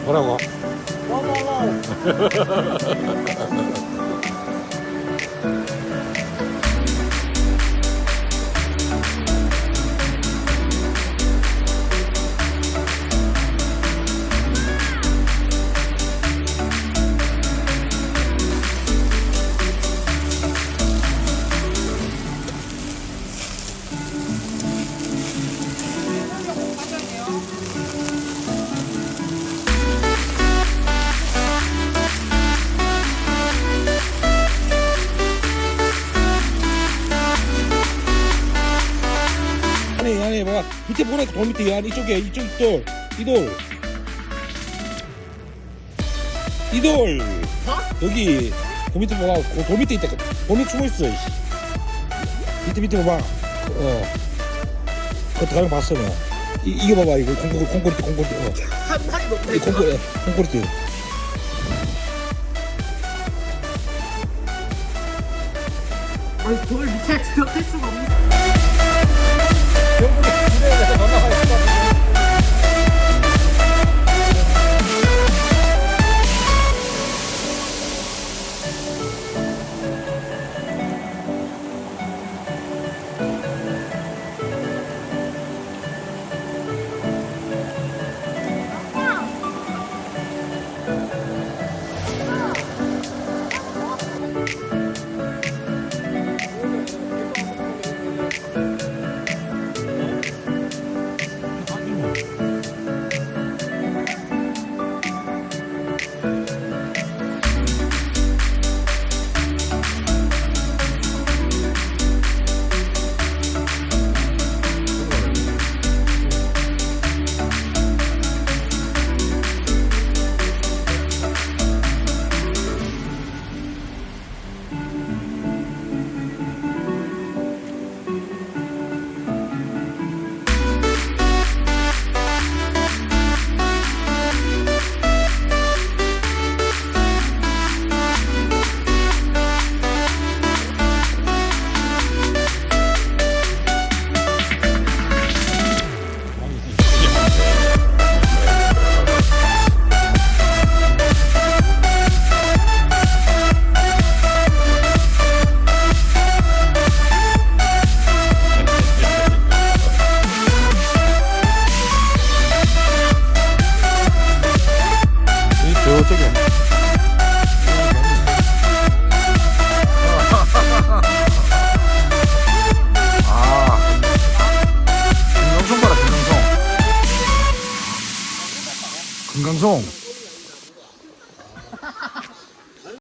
뭐라고? 와와와. 아니 뭐 밑에 보니까 돌 밑에 아니 이쪽 돌 이돌 여기 그 밑에 봐봐 돌 밑에 있다 돌 밑에 숨어있어 밑에 봐봐 그거 들어가면 봤어 내가 이거 봐봐 이거 콩코리트 한 마리 높네. 콩코리트 아니 돌 밑에 들어갈 수가 없네. 결국에 기대에서 넘어가야 할 것 같은데 저쪽에 금강송 봐라 금강송